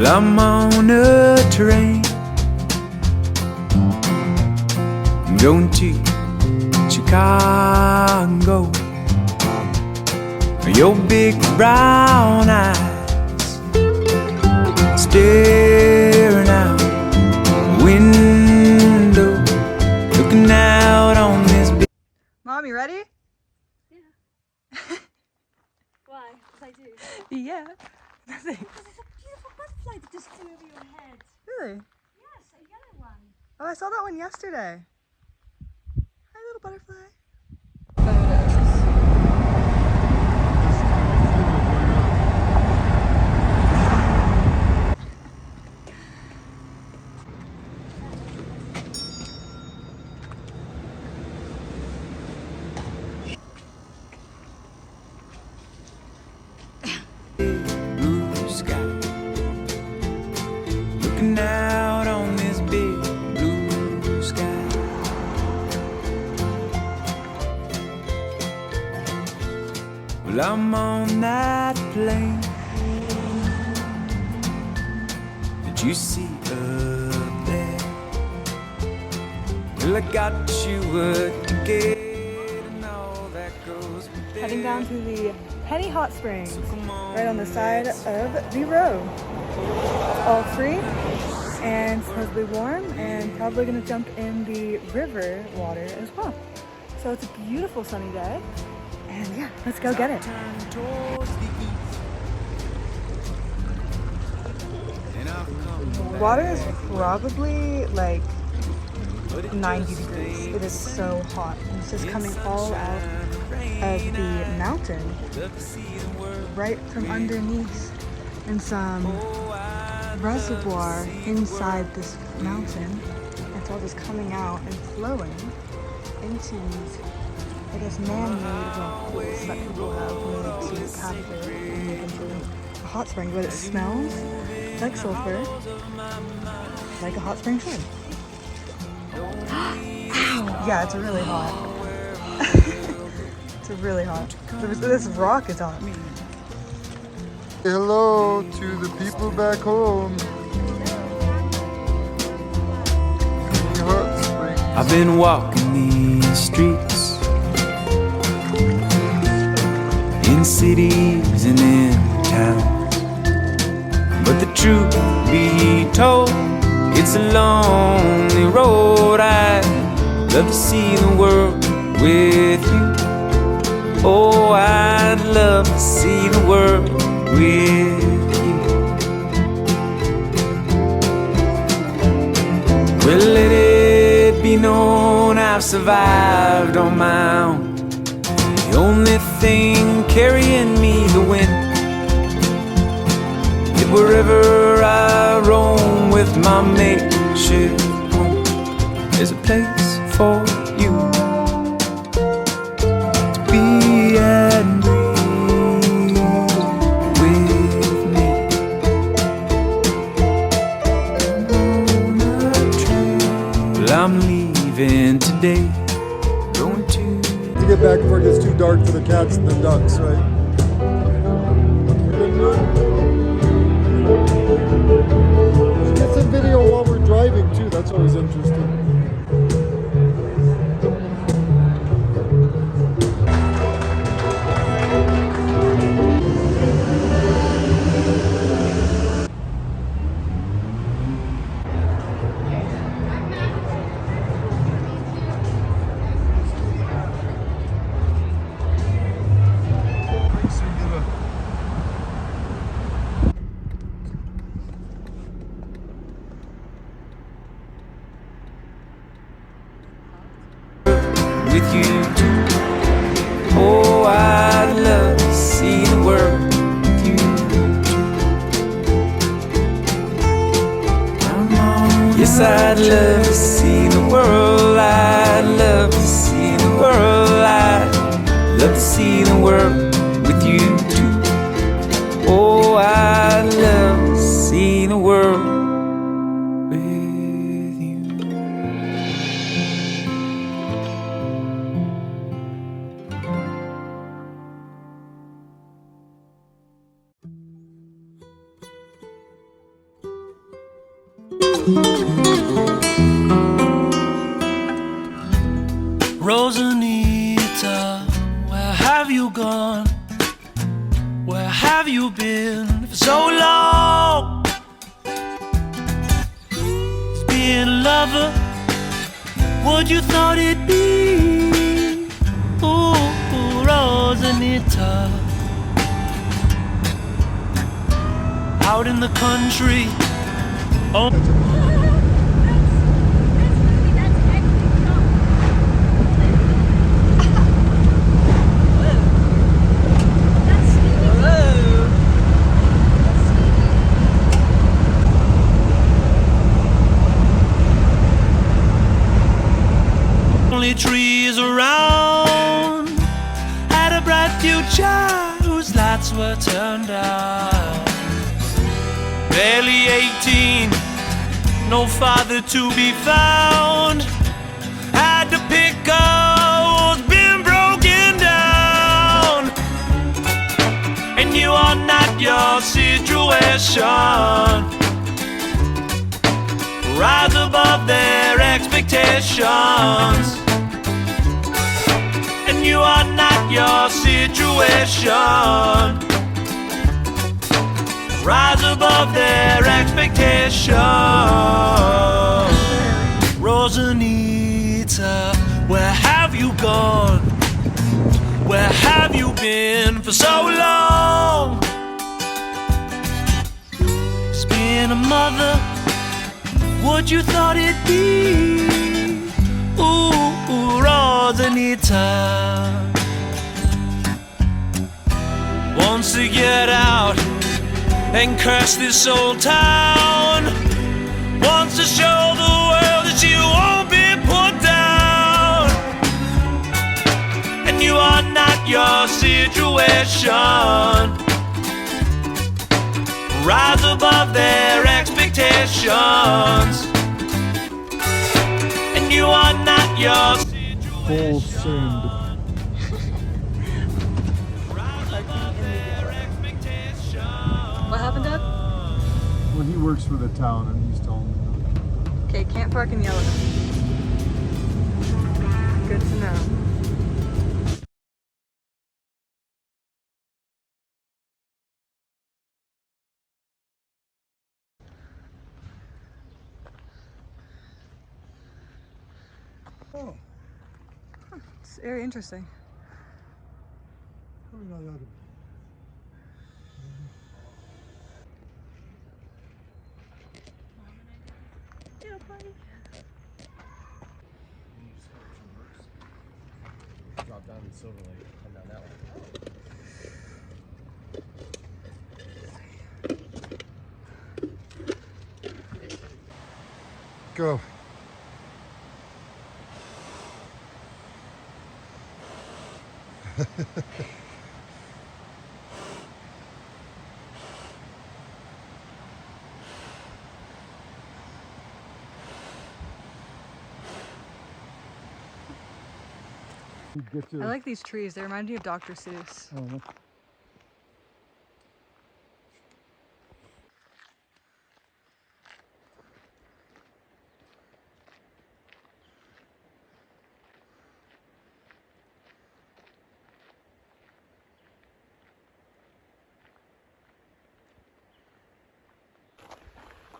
Well, I'm on a train going to Chicago. Your big brown eyes staring out the window, looking out on this big... Mom, you ready? Yeah. Why? Because I do. Yeah. Nothing. Because there's a beautiful butterfly that just flew over your head. Really? Yes, a yellow one. Oh, I saw that one yesterday. Hi, little butterfly. Blue sky, looking out on this big blue sky. Well, I'm on that plane that you see up there. Well, I got you a ticket and all that goes with it. Heading down to the Penny Hot Springs, right on the side of the road. All free and supposedly warm, and probably gonna jump in the river water as well. So it's a beautiful sunny day, and yeah, let's go get it. Water is probably like 90 degrees. It is so hot. It's just coming all out of the mountain, right from underneath, in some reservoir inside this mountain. It's all just coming out and flowing into these, I guess, man-made rock pools that people have made to capture and make into a hot spring, but it smells like sulfur, like a hot spring should. Ow! Yeah, it's really hot. It's really hot. This rock is hot. Hello to the people back home. I've been walking these streets, in cities and in towns, but the truth be told, it's a lonely road. I'd love to see the world with you. Oh, I'd love to see the world with you. Well, let it be known I've survived on my own. The only thing carrying me the wind, that wherever I roam with my makeshift home, there's a place for you to be and breathe with me. I'm on a train. Well, I'm leaving today, going to get back before it gets too dark for the cats and the ducks, right? Get some video while we're driving too, that's always interesting. with you too. Oh, I'd love to see the world with you too. Yes, I'd love to see the world. I'd love to see the world. I'd love to see the world with you too. Oh, I'd love to see the world with you. Rosanita, where have you gone? Where have you been for so long? Is being a lover what you thought it'd be? Ooh, Rosanita, out in the country. Oh. Only trees around had a bright future whose lights were turned out. Barely 18, no father to be found. Had to pick up what's been broken down. And you are not your situation. Rise above their expectations. And you are not your situation. Rise above their expectations. Rosanita, where have you gone? Where have you been for so long? It's been a mother what you thought it'd be. Ooh, Rosanita wants to get out and curse this old town. Wants to show the world that you won't be put down. And you are not your situation. Rise above their expectations. And you are not your Full send. What happened, Dad? Well, he works for the town and he's telling me. Okay, can't park in yellow. Good to know. Oh, It's very interesting. probably not that. Yeah, buddy. Drop down in Silver Lake, come down that way. Go. Get to I like these trees. They remind me of Dr. Seuss. oh,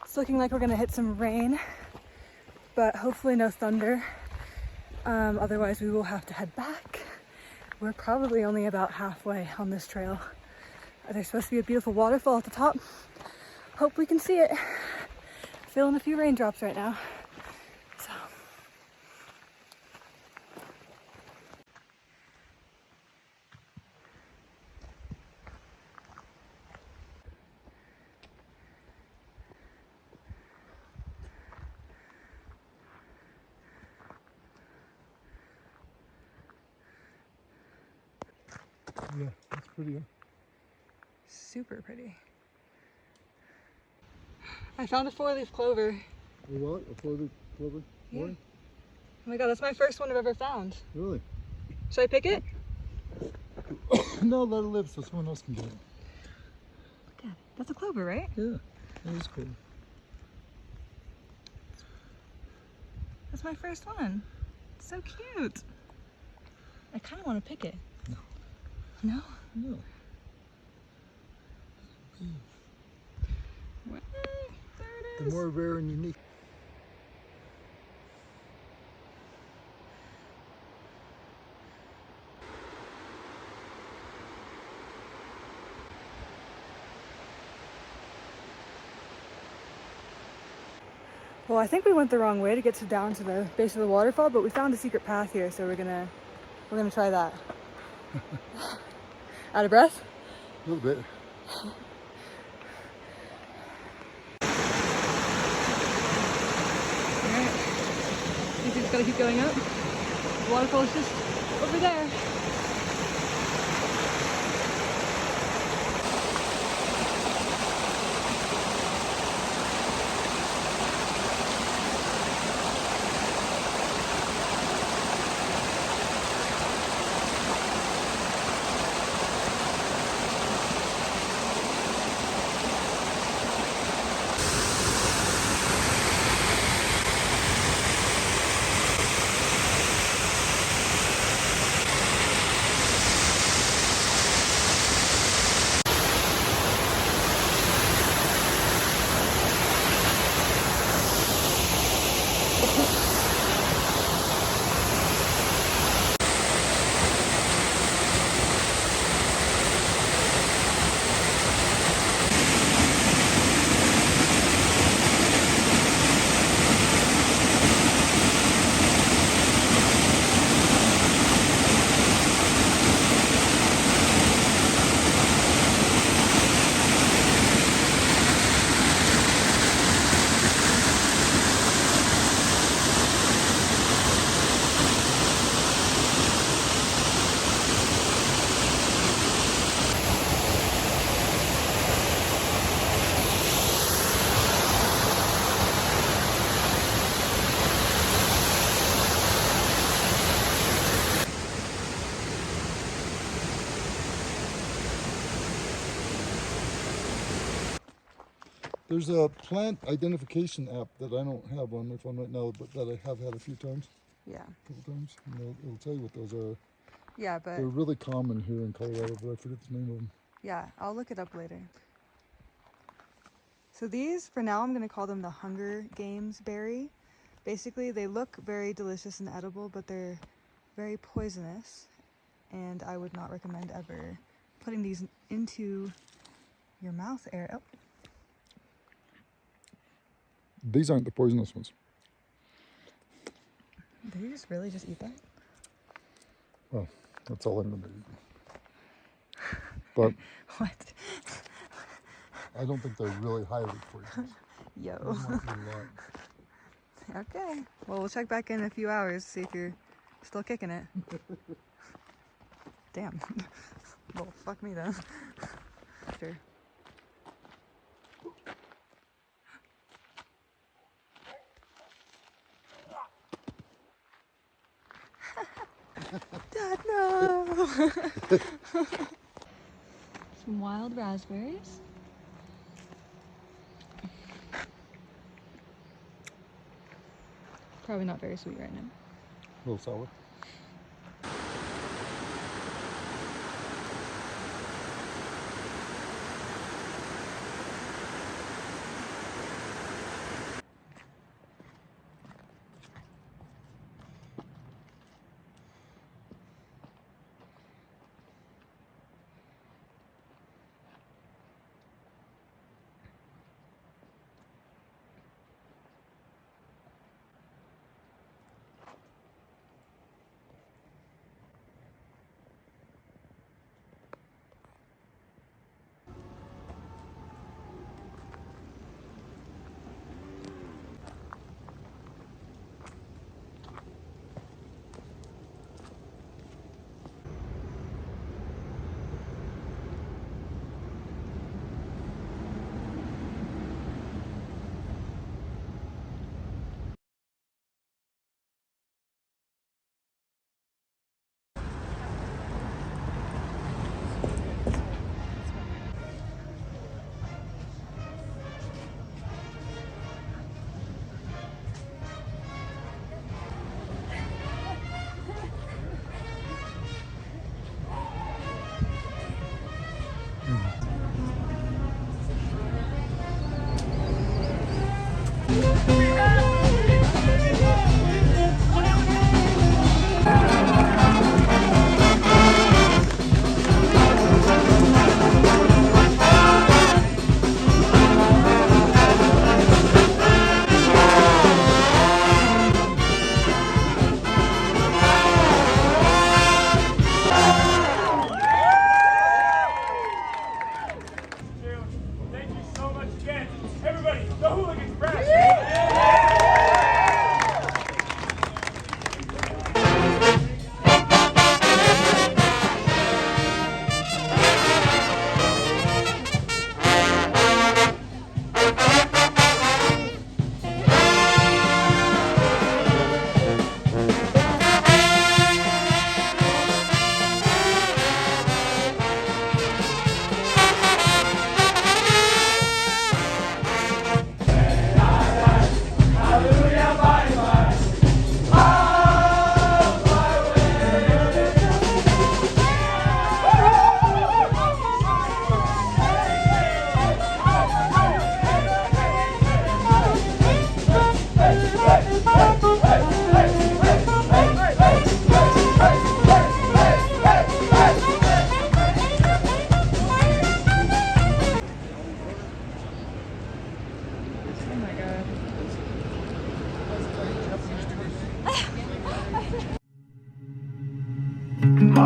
It's looking like we're gonna hit some rain, but hopefully no thunder. Otherwise we will have to head back. We're probably only about halfway on this trail. There's supposed to be a beautiful waterfall at the top. Hope we can see it. Feeling a few raindrops right now. So. yeah, that's pretty. Super pretty. I found a 4-leaf clover. You what? A clover? Yeah. Oh my god, that's my first one I've ever found. Really? Should I pick it? No, let it live so someone else can get it. Look at it. That's a clover, right? Yeah, that is cool. That's my first one. So cute. I kind of want to pick it. No. No? No. Well, there it The is. more rare and unique. Well, I think we went the wrong way to get down to the base of the waterfall, but we found a secret path here, so we're gonna try that. Out of breath? A little bit. Alright. I think we just gotta keep going up. The waterfall's just over there. There's a plant identification app that I don't have on my phone right now, but that I have had a few times, Yeah. a couple times. And it'll tell you what those are. Yeah, but They're really common here in Colorado, but I forget the name of them. yeah, I'll look it up later. So these, for now, I'm gonna call them the Hunger Games berry. Basically, they look very delicious and edible, but they're very poisonous, and I would not recommend ever putting these into your mouth area. Oh, These aren't the poisonous ones. did you just really just eat that? Well, that's all I'm going to eat. But What? I don't think they're really highly poisonous. Yo. I might eat a lot. Okay. Well, we'll check back in a few hours, see if you're still kicking it. Damn. Well, fuck me then. Sure. Dad, no! Some wild raspberries. Probably not very sweet right now. A little sour.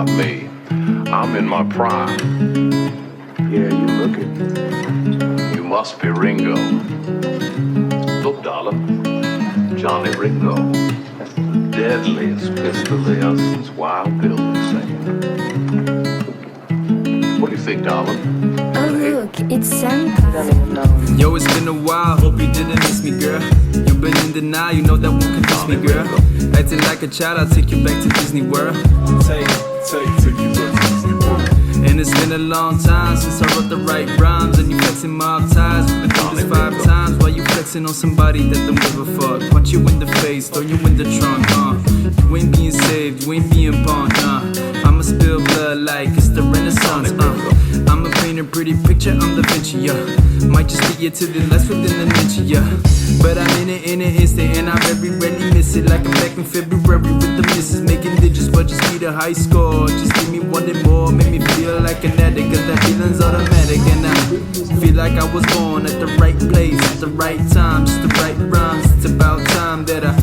about me. I'm in my prime. Yeah, you look it. You must be Ringo. Look, darling, Johnny Ringo. That's the deadliest pistol there since Wild Bill was saying. What do you think, darling? Oh look, it's Santa. Yo, it's been a while, hope you didn't miss me, girl. You've been in denial, you know that won't convince me, girl. Acting like a child, I'll take you back to Disney World. Take you back to Disney World. And it's been a long time since I wrote the right rhymes. And you flexing mob ties, we've been through this 5 times. While you flexing on somebody that don't give a fuck. Punch you in the face, throw you in the trunk, You ain't being saved, you ain't being punked, I'ma spill blood like it's the Renaissance, I'ma paint a pretty picture, I'm Da Vinci, Might just get you to the left within an inch, But I'm in it in an instant, and I very rarely miss it. Like I'm back in February with the missus, making digits, but just need a high score. Just give me one and more, make me feel like an addict, cause that feeling's automatic. And I feel like I was born at the right place, at the right time, just the right rhymes. It's about time that I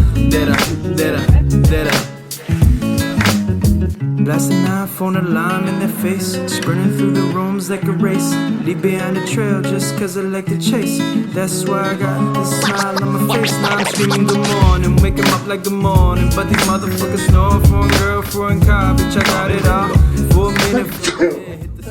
blast a knife on a lime in their face, sprinting through the rooms like a race. Leave behind the trail just cause I like to chase. That's why I got this smile on my face. Now I'm screaming good morning, wake 'em up like the morning. But these motherfuckers know for a girl, for a car, bitch, I got it all. For a minute, hit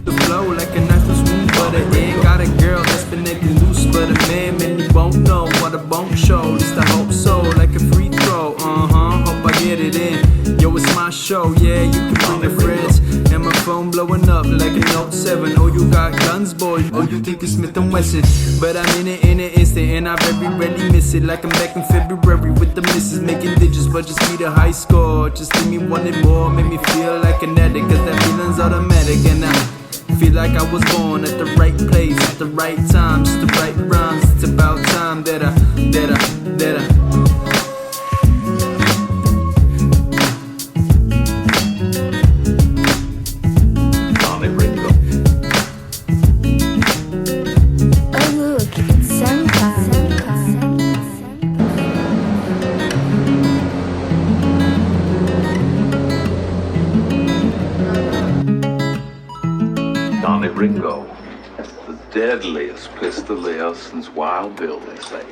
the flow like a knife was wound. But I ain't got a girl that's been acting loose. But a man, you won't know what I won't show. At least I hope so, like a free throw. Hope I get it in. Yo, it's my show, yeah, you can bring your friends. And my phone blowing up like an Note 7. Oh, you got guns, boy, oh, you think it's Smith & Wesson. But I'm in it in an instant, and I very rarely miss it. Like I'm back in February with the missus, making digits, but just need a high score. Just give me one and more, make me feel like an addict, cause that feeling's automatic. And I feel like I was born at the right place, at the right time, just the right rhymes. It's about time that I Ringo. That's the deadliest pistol there since Wild Bill, they say.